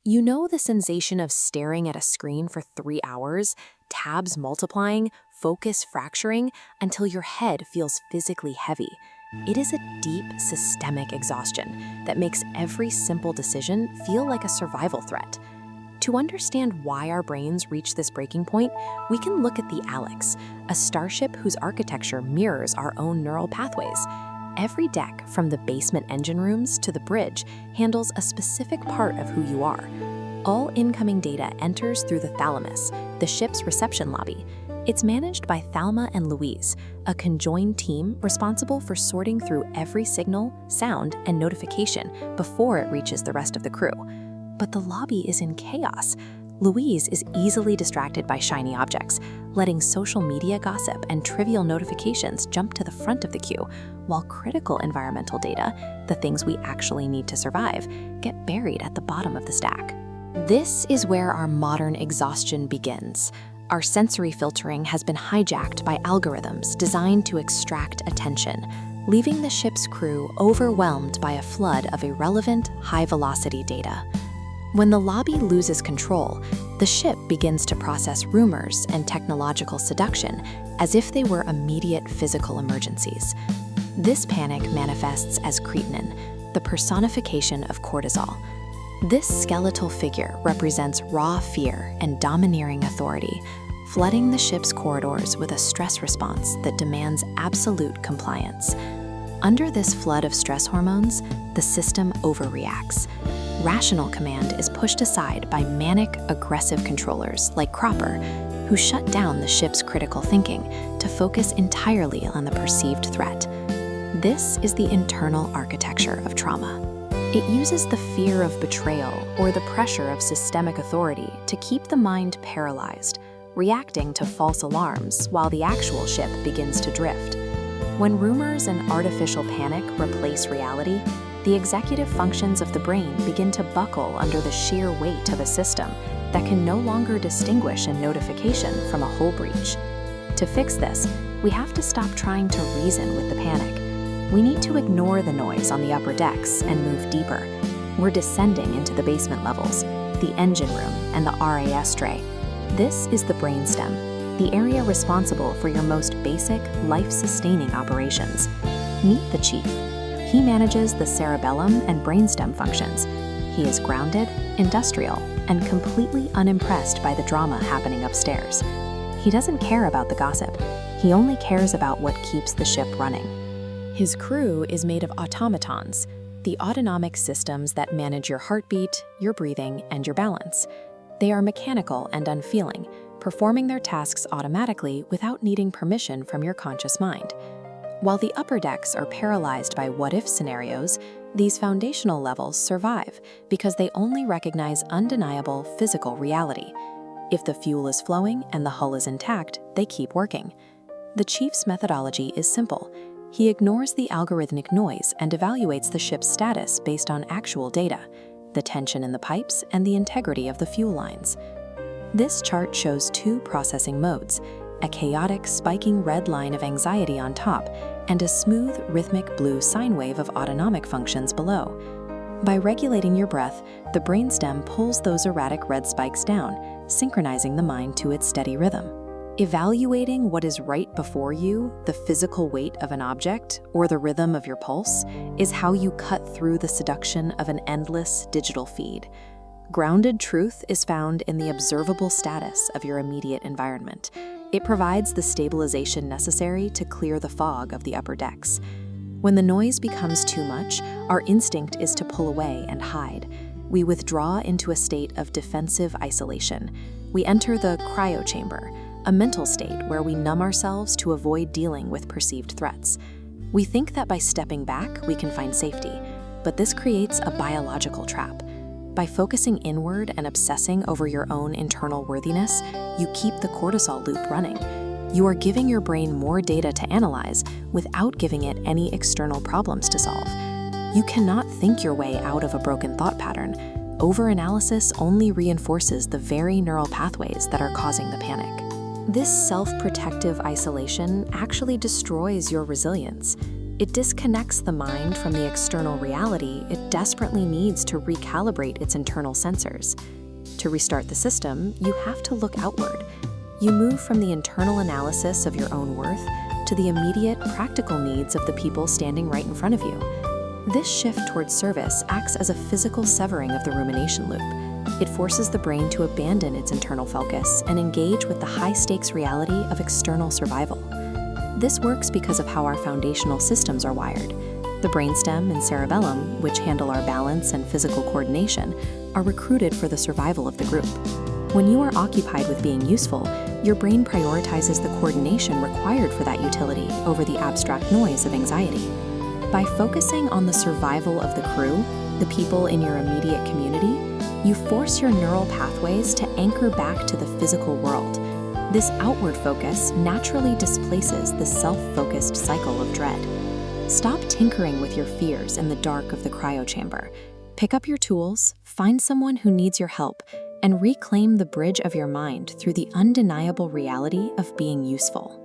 You know the sensation of staring at a screen for 3 hours, tabs multiplying, focus fracturing, until your head feels physically heavy. It is a deep, systemic exhaustion that makes every simple decision feel like a survival threat. To understand why our brains reach this breaking point, we can look at the Alex, a starship whose architecture mirrors our own neural pathways. Every deck, from the basement engine rooms to the bridge, handles a specific part of who you are. All incoming data enters through the thalamus, the ship's reception lobby. It's managed by Thalma and Louise, a conjoined team responsible for sorting through every signal, sound, and notification before it reaches the rest of the crew. But the lobby is in chaos. Louise is easily distracted by shiny objects, letting social media gossip and trivial notifications jump to the front of the queue, while critical environmental data, the things we actually need to survive, get buried at the bottom of the stack. This is where our modern exhaustion begins. Our sensory filtering has been hijacked by algorithms designed to extract attention, leaving the ship's crew overwhelmed by a flood of irrelevant, high-velocity data. When the lobby loses control, the ship begins to process rumors and technological seduction as if they were immediate physical emergencies. This panic manifests as creatinine, the personification of cortisol. This skeletal figure represents raw fear and domineering authority, flooding the ship's corridors with a stress response that demands absolute compliance. Under this flood of stress hormones, the system overreacts. Rational command is pushed aside by manic, aggressive controllers like Cropper, who shut down the ship's critical thinking to focus entirely on the perceived threat. This is the internal architecture of trauma. It uses the fear of betrayal or the pressure of systemic authority to keep the mind paralyzed, reacting to false alarms while the actual ship begins to drift. When rumors and artificial panic replace reality, the executive functions of the brain begin to buckle under the sheer weight of a system that can no longer distinguish a notification from a hull breach. To fix this, we have to stop trying to reason with the panic. We need to ignore the noise on the upper decks and move deeper. We're descending into the basement levels, the engine room, and the RAS tray. This is the brainstem, the area responsible for your most basic, life-sustaining operations. Meet the chief. He manages the cerebellum and brainstem functions. He is grounded, industrial, and completely unimpressed by the drama happening upstairs. He doesn't care about the gossip. He only cares about what keeps the ship running. His crew is made of automatons, the autonomic systems that manage your heartbeat, your breathing, and your balance. They are mechanical and unfeeling, performing their tasks automatically without needing permission from your conscious mind. While the upper decks are paralyzed by what-if scenarios, these foundational levels survive because they only recognize undeniable physical reality. If the fuel is flowing and the hull is intact, they keep working. The chief's methodology is simple. He ignores the algorithmic noise and evaluates the ship's status based on actual data, the tension in the pipes and the integrity of the fuel lines. This chart shows two processing modes, a chaotic, spiking red line of anxiety on top, and a smooth, rhythmic blue sine wave of autonomic functions below. By regulating your breath, the brainstem pulls those erratic red spikes down, synchronizing the mind to its steady rhythm. Evaluating what is right before you, the physical weight of an object, or the rhythm of your pulse, is how you cut through the seduction of an endless digital feed. Grounded truth is found in the observable status of your immediate environment. It provides the stabilization necessary to clear the fog of the upper decks. When the noise becomes too much, our instinct is to pull away and hide. We withdraw into a state of defensive isolation. We enter the cryo chamber, a mental state where we numb ourselves to avoid dealing with perceived threats. We think that by stepping back, we can find safety, but this creates a biological trap. By focusing inward and obsessing over your own internal worthiness, you keep the cortisol loop running. You are giving your brain more data to analyze without giving it any external problems to solve. You cannot think your way out of a broken thought pattern. Overanalysis only reinforces the very neural pathways that are causing the panic. This self-protective isolation actually destroys your resilience. It disconnects the mind from the external reality it desperately needs to recalibrate its internal sensors. To restart the system, you have to look outward. You move from the internal analysis of your own worth to the immediate, practical needs of the people standing right in front of you. This shift towards service acts as a physical severing of the rumination loop. It forces the brain to abandon its internal focus and engage with the high-stakes reality of external survival. This works because of how our foundational systems are wired. The brainstem and cerebellum, which handle our balance and physical coordination, are recruited for the survival of the group. When you are occupied with being useful, your brain prioritizes the coordination required for that utility over the abstract noise of anxiety. By focusing on the survival of the crew, the people in your immediate community, you force your neural pathways to anchor back to the physical world. This outward focus naturally displaces the self-focused cycle of dread. Stop tinkering with your fears in the dark of the cryo chamber. Pick up your tools, find someone who needs your help, and reclaim the bridge of your mind through the undeniable reality of being useful.